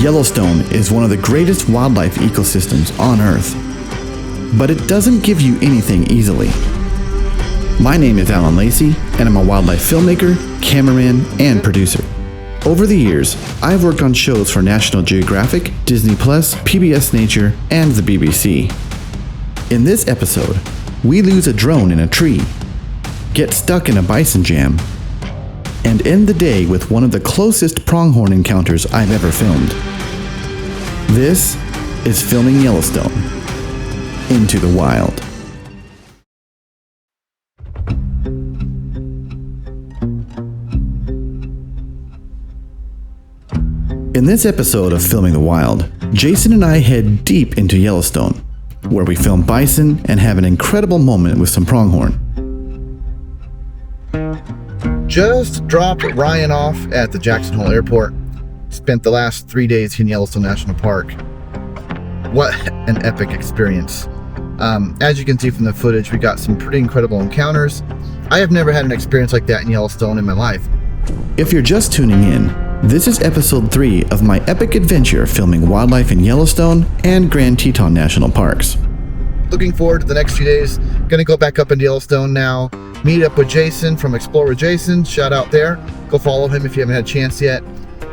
Yellowstone is one of the greatest wildlife ecosystems on Earth, but it doesn't give you anything easily. My name is Alan Lacey, and I'm a wildlife filmmaker, cameraman, and producer. Over the years, I've worked on shows for National Geographic, Disney+, PBS Nature, and the BBC. In this episode, we lose a drone in a tree, get stuck in a bison jam, and end the day with one of the closest pronghorn encounters I've ever filmed. This is Filming Yellowstone, Into the Wild. In this episode of Filming the Wild, Jason and I head deep into Yellowstone, where we film bison and have an incredible moment with some pronghorn. Just dropped Ryan off at the Jackson Hole Airport. Spent the last 3 days in Yellowstone National Park. What an epic experience. As you can see from the footage, we got some pretty incredible encounters. I have never had an experience like that in Yellowstone in my life. If you're just tuning in, this is episode 3 of my epic adventure filming wildlife in Yellowstone and Grand Teton National Parks. Looking forward to the next few days. Gonna go back up into Yellowstone now. Meet up with Jason from Explore with Jason. Shout out there. Go follow him if you haven't had a chance yet.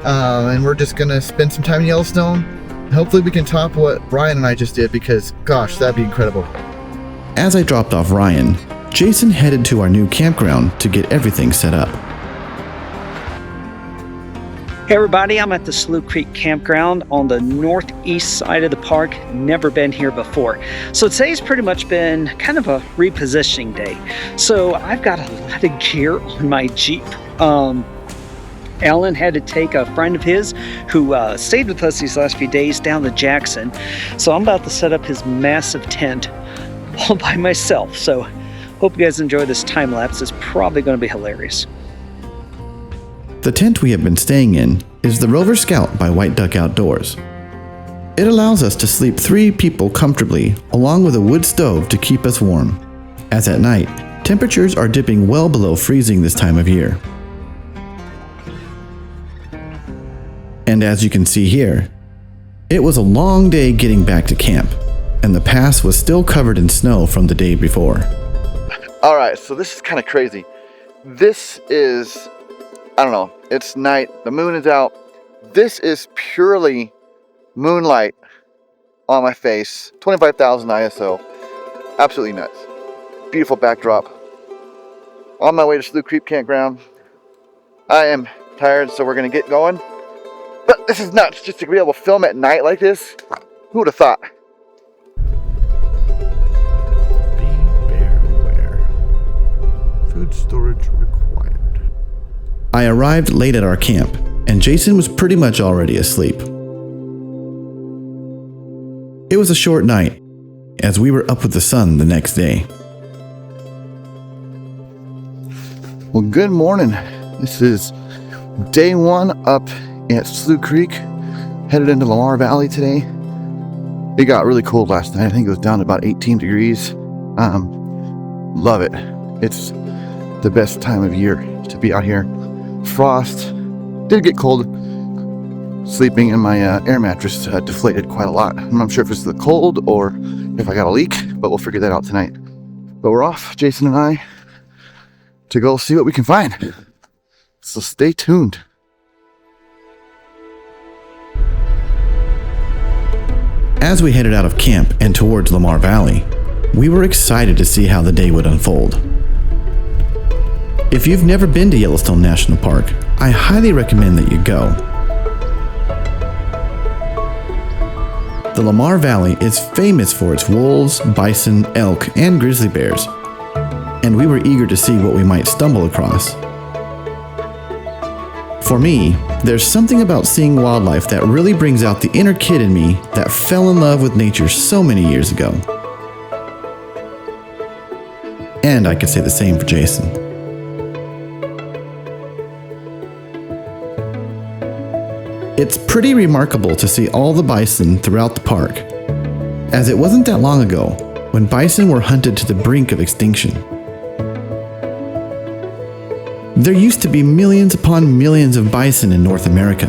And we're just gonna spend some time in Yellowstone. Hopefully we can top what Ryan and I just did, because gosh, that'd be incredible. As I dropped off Ryan, Jason headed to our new campground to get everything set up. Hey everybody, I'm at the Slough Creek Campground on the northeast side of the park. Never been here before. So today's pretty much been kind of a repositioning day. So I've got a lot of gear on my Jeep. Alan had to take a friend of his who stayed with us these last few days down to Jackson. So I'm about to set up his massive tent all by myself. So hope you guys enjoy this time lapse. It's probably going to be hilarious. The tent we have been staying in is the Rover Scout by White Duck Outdoors. It allows us to sleep 3 people comfortably, along with a wood stove to keep us warm, as at night, temperatures are dipping well below freezing this time of year. And as you can see here, it was a long day getting back to camp, and the pass was still covered in snow from the day before. Alright, so this is kind of crazy. This is, I don't know, it's night, the moon is out. This is purely moonlight on my face, 25,000 ISO. Absolutely nuts. Beautiful backdrop. On my way to Slough Creek Campground. I am tired, so we're going to get going. But this is nuts, just to be able to film at night like this. Who would have thought? Be bear aware. Food storage required. I arrived late at our camp, and Jason was pretty much already asleep. It was a short night, as we were up with the sun the next day. Well, good morning. This is day 1 up at Slough Creek, headed into Lamar Valley today. It got really cold last night. I think it was down to about 18 degrees. Love it. It's the best time of year to be out here. Frost. Did get cold. Sleeping in my air mattress deflated quite a lot. I'm not sure if it's the cold or if I got a leak, but we'll figure that out tonight. But we're off, Jason and I, to go see what we can find. So stay tuned. As we headed out of camp and towards Lamar Valley, we were excited to see how the day would unfold. If you've never been to Yellowstone National Park, I highly recommend that you go. The Lamar Valley is famous for its wolves, bison, elk, and grizzly bears, and we were eager to see what we might stumble across. For me, there's something about seeing wildlife that really brings out the inner kid in me that fell in love with nature so many years ago. And I could say the same for Jason. It's pretty remarkable to see all the bison throughout the park, as it wasn't that long ago when bison were hunted to the brink of extinction. There used to be millions upon millions of bison in North America.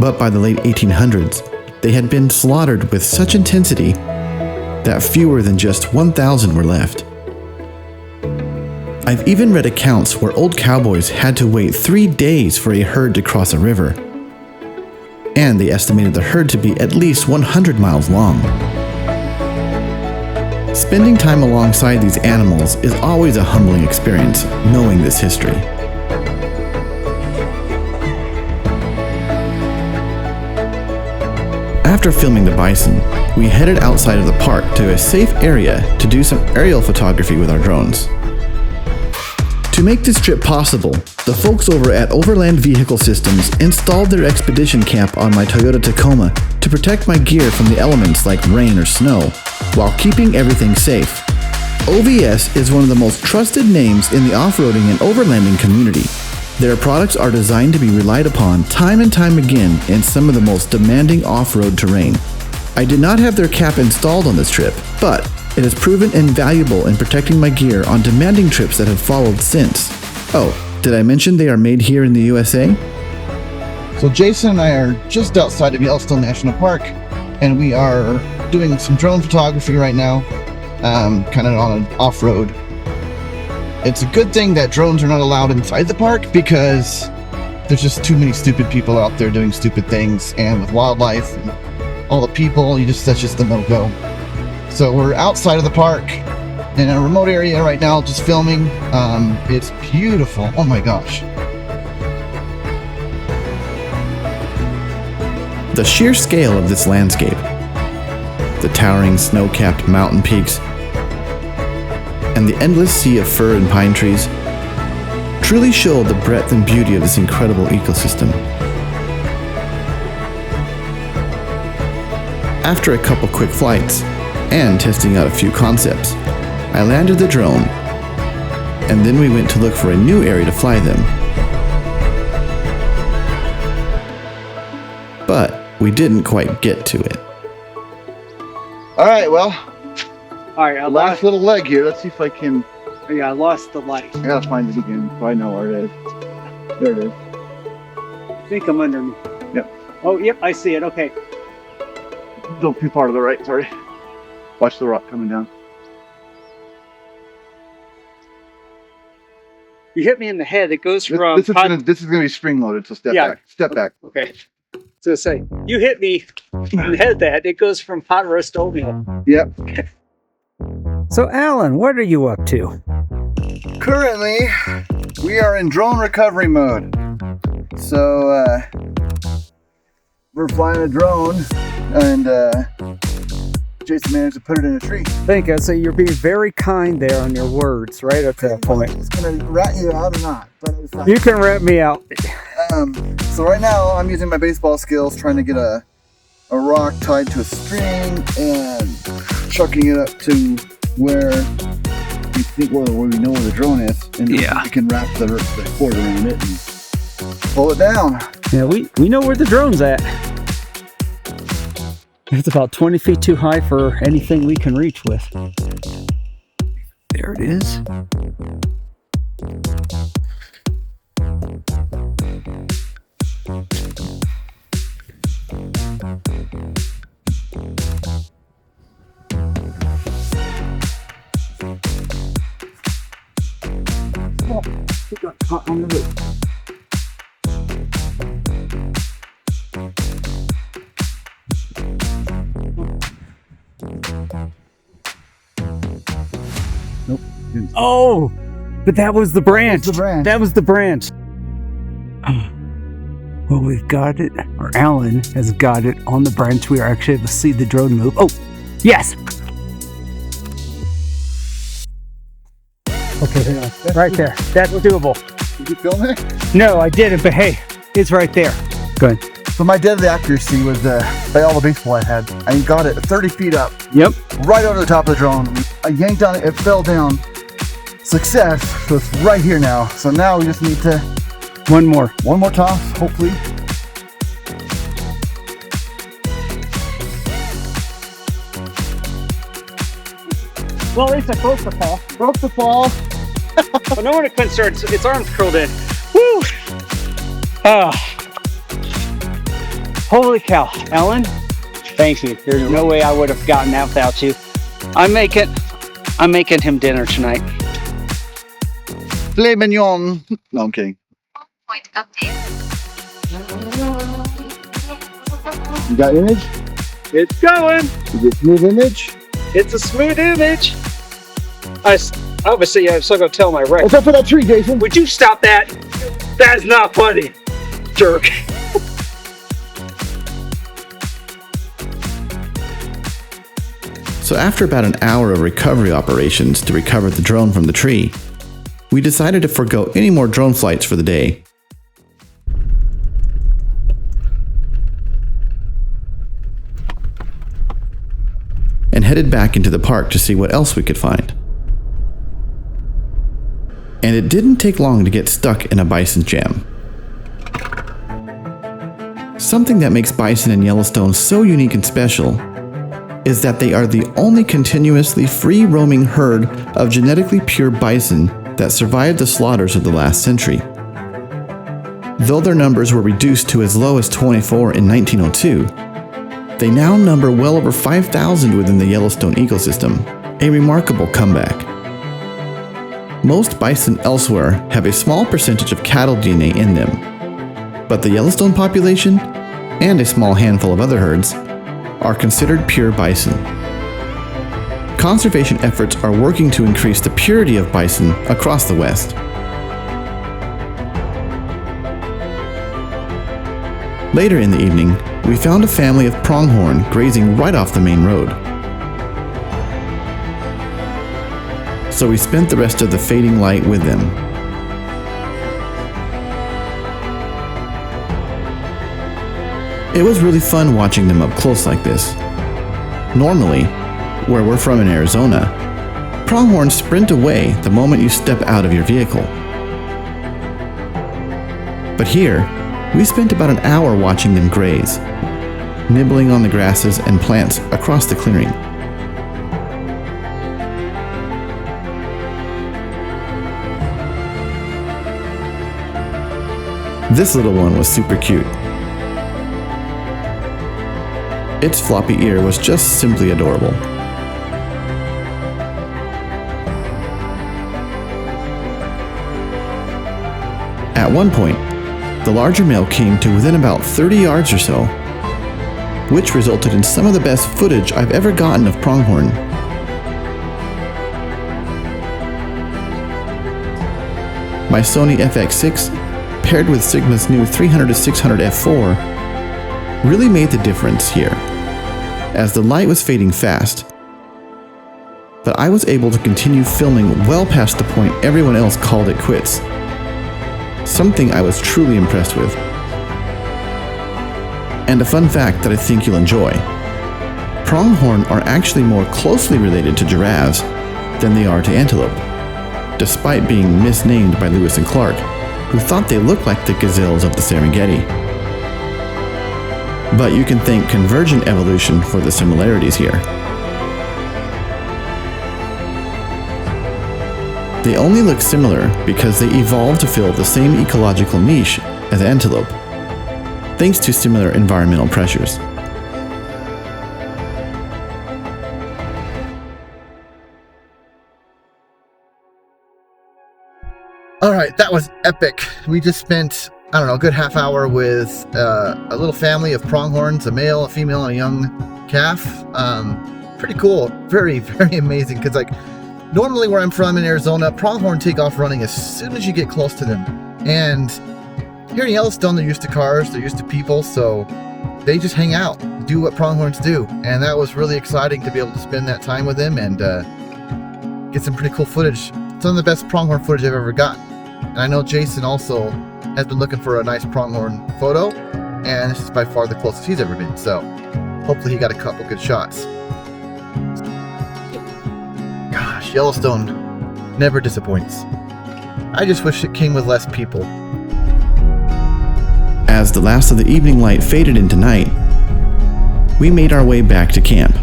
But by the late 1800s, they had been slaughtered with such intensity that fewer than just 1,000 were left. I've even read accounts where old cowboys had to wait 3 days for a herd to cross a river, and they estimated the herd to be at least 100 miles long. Spending time alongside these animals is always a humbling experience, knowing this history. After filming the bison, we headed outside of the park to a safe area to do some aerial photography with our drones. To make this trip possible, the folks over at Overland Vehicle Systems installed their expedition camp on my Toyota Tacoma to protect my gear from the elements like rain or snow, while keeping everything safe. OVS is one of the most trusted names in the off-roading and overlanding community. Their products are designed to be relied upon time and time again in some of the most demanding off-road terrain. I did not have their cap installed on this trip, but it has proven invaluable in protecting my gear on demanding trips that have followed since. Oh, did I mention they are made here in the USA? So Jason and I are just outside of Yellowstone National Park, and we are doing some drone photography right now, kind of on an off-road. It's a good thing that drones are not allowed inside the park because there's just too many stupid people out there doing stupid things, and with wildlife and all the people, that's just the no-go. So we're outside of the park in a remote area right now, just filming. It's beautiful. Oh my gosh. The sheer scale of this landscape, the towering snow-capped mountain peaks, and the endless sea of fir and pine trees truly show the breadth and beauty of this incredible ecosystem. After a couple quick flights, and testing out a few concepts, I landed the drone, and then we went to look for a new area to fly them. But we didn't quite get to it. All right, well, All right, last little leg here. Let's see if I can. I lost the light. I gotta find it again so I know where it is. There it is. I think I'm underneath. Yep. Oh, yep, I see it. Okay. Don't be far to the right, sorry. Watch the rock coming down. You hit me in the head. It goes from... This is gonna be spring loaded, so step back. Step back. Okay. So say, you hit me in the head that. It goes from hot roast to oatmeal. Yep. So, Alan, what are you up to? Currently, we are in drone recovery mode. So, we're flying a drone, and Jason managed to put it in a tree. Thank you. So you're being very kind there on your words, right at that point. It's gonna rat you out or not, but it's fine. You can rat me out. So right now, I'm using my baseball skills, trying to get a rock tied to a string and chucking it up to where we think where we know where the drone is, and we can wrap the cord around it and pull it down. Yeah, we know where the drone's at. It's about 20 feet too high for anything we can reach with. There it is. Oh, it got caught on the root. Nope. Oh, but that was the branch. That was the branch. Well, we've got it, or Alan has got it on the branch. We are actually able to see the drone move. Oh, yes. Okay, hang on. Right there. That's doable. Did you film it? No, I didn't, but hey, it's right there. Go ahead. So my deadly accuracy was by all the baseball I had. I got it 30 feet up. Yep. Right over the top of the drone. I yanked on it, it fell down. Success. So it's right here now. So now we just need to One more toss, hopefully. Well, at least I broke the fall. Broke the fall. Oh, no one at Quinn started. Its arms curled in. Woo! Holy cow, Alan. Thank you. There's no way I would have gotten that without you. I'm making him dinner tonight. Filet mignon. No, I'm kidding. Point update. You got image? It's going. Is it smooth image? It's a smooth image. Obviously, I'm still going to tell my record. What's up for that tree, Jason? Would you stop that? That's not funny, jerk. So after about an hour of recovery operations to recover the drone from the tree, we decided to forego any more drone flights for the day. And headed back into the park to see what else we could find. And it didn't take long to get stuck in a bison jam. Something that makes bison in Yellowstone so unique and special is that they are the only continuously free-roaming herd of genetically pure bison that survived the slaughters of the last century. Though their numbers were reduced to as low as 24 in 1902, they now number well over 5,000 within the Yellowstone ecosystem, a remarkable comeback. Most bison elsewhere have a small percentage of cattle DNA in them, but the Yellowstone population, and a small handful of other herds, are considered pure bison. Conservation efforts are working to increase the purity of bison across the West. Later in the evening, we found a family of pronghorn grazing right off the main road. So we spent the rest of the fading light with them. It was really fun watching them up close like this. Normally, where we're from in Arizona, pronghorns sprint away the moment you step out of your vehicle. But here, we spent about an hour watching them graze, nibbling on the grasses and plants across the clearing. This little one was super cute. Its floppy ear was just simply adorable. At one point, the larger male came to within about 30 yards or so, which resulted in some of the best footage I've ever gotten of pronghorn. My Sony FX6, paired with Sigma's new 300-600 f4, really made the difference here, as the light was fading fast. But I was able to continue filming well past the point everyone else called it quits. Something I was truly impressed with. And a fun fact that I think you'll enjoy. Pronghorn are actually more closely related to giraffes than they are to antelope, despite being misnamed by Lewis and Clark, who thought they looked like the gazelles of the Serengeti. But you can thank convergent evolution for the similarities here. They only look similar because they evolved to fill the same ecological niche as antelope, thanks to similar environmental pressures. All right, that was epic. We just spent, a good half hour with a little family of pronghorns, a male, a female, and a young calf. Pretty cool. Very, very amazing. Because normally where I'm from in Arizona, pronghorn take off running as soon as you get close to them. And here in Yellowstone, they're used to cars, they're used to people, so they just hang out, do what pronghorns do. And that was really exciting to be able to spend that time with them and get some pretty cool footage. Some of the best pronghorn footage I've ever gotten. And I know Jason also has been looking for a nice pronghorn photo, and this is by far the closest he's ever been. So hopefully he got a couple good shots. Gosh, Yellowstone never disappoints. I just wish it came with less people. As the last of the evening light faded into night, we made our way back to camp.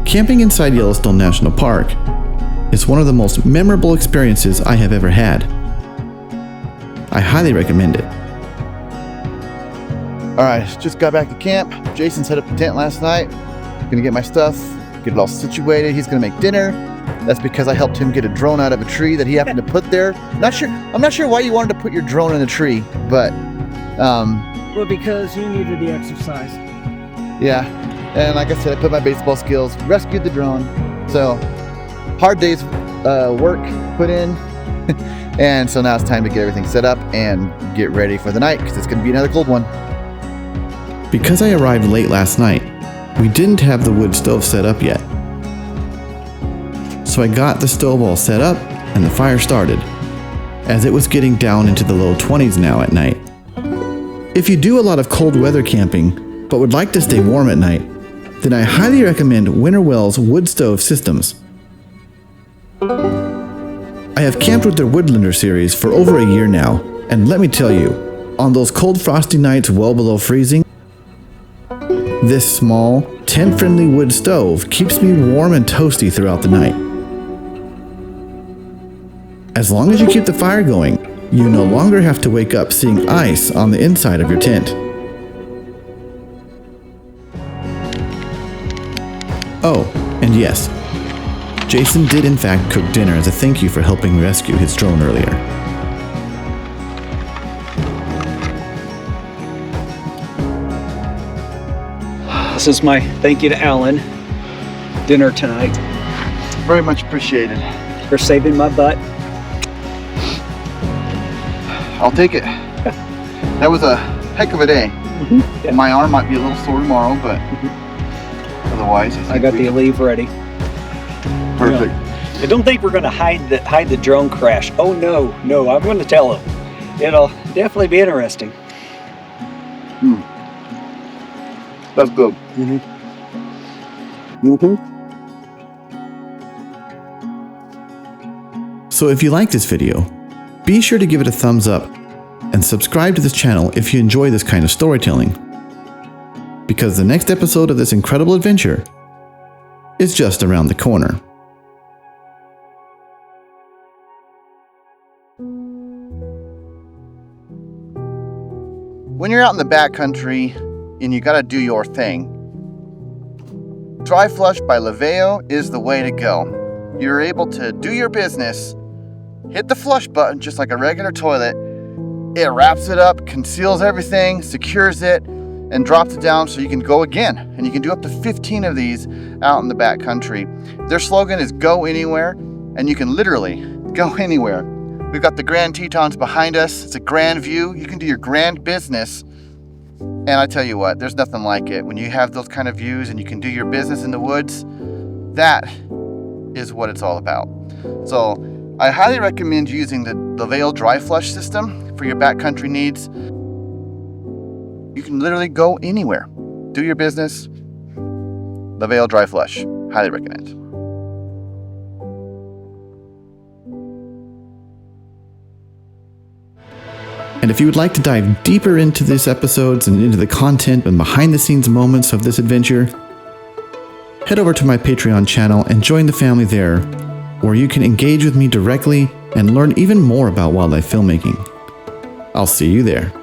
Camping inside Yellowstone National Park is one of the most memorable experiences I have ever had. I highly recommend it. All right, just got back to camp. Jason set up the tent last night. Gonna get my stuff, get it all situated. He's gonna make dinner. That's because I helped him get a drone out of a tree that he happened to put there. I'm not sure why you wanted to put your drone in a tree, but Well, because you needed the exercise. yeah. And like I said, I put my baseball skills, rescued the drone. So hard day's work put in. And so now it's time to get everything set up and get ready for the night, because it's gonna be another cold one. Because I arrived late last night, we didn't have the wood stove set up yet. So I got the stove all set up and the fire started, as it was getting down into the low 20s now at night. If you do a lot of cold weather camping, but would like to stay warm at night, then I highly recommend Winterwell's wood stove systems. I have camped with their Woodlander series for over a year now, and let me tell you, on those cold frosty nights well below freezing, this small, tent-friendly wood stove keeps me warm and toasty throughout the night. As long as you keep the fire going, you no longer have to wake up seeing ice on the inside of your tent. Oh, and yes, Jason did in fact cook dinner as a thank you for helping rescue his drone earlier. This is my thank you to Alan. Dinner tonight. Very much appreciated. For saving my butt. I'll take it. That was a heck of a day. Yeah. My arm might be a little sore tomorrow, but otherwise, I got the leave ready. Perfect. I don't think we're going to hide the drone crash. Oh no, I'm going to tell him. It'll definitely be interesting. That's good. So if you like this video, be sure to give it a thumbs up and subscribe to this channel if you enjoy this kind of storytelling, because the next episode of this incredible adventure is just around the corner. When you're out in the backcountry and you gotta do your thing, Dry Flush by Leveo is the way to go. You're able to do your business, hit the flush button just like a regular toilet. It wraps it up, conceals everything, secures it, and drops it down so you can go again. And you can do up to 15 of these out in the backcountry. Their slogan is go anywhere, and you can literally go anywhere. We've got the Grand Tetons behind us. It's a grand view. You can do your grand business. And I tell you what, there's nothing like it. When you have those kind of views and you can do your business in the woods, that is what it's all about. So I highly recommend using the Leveo Dry Flush system for your backcountry needs. You can literally go anywhere. Do your business. Leveo Dry Flush. Highly recommend. And if you would like to dive deeper into these episodes and into the content and behind the scenes moments of this adventure, head over to my Patreon channel and join the family there, where you can engage with me directly and learn even more about wildlife filmmaking. I'll see you there.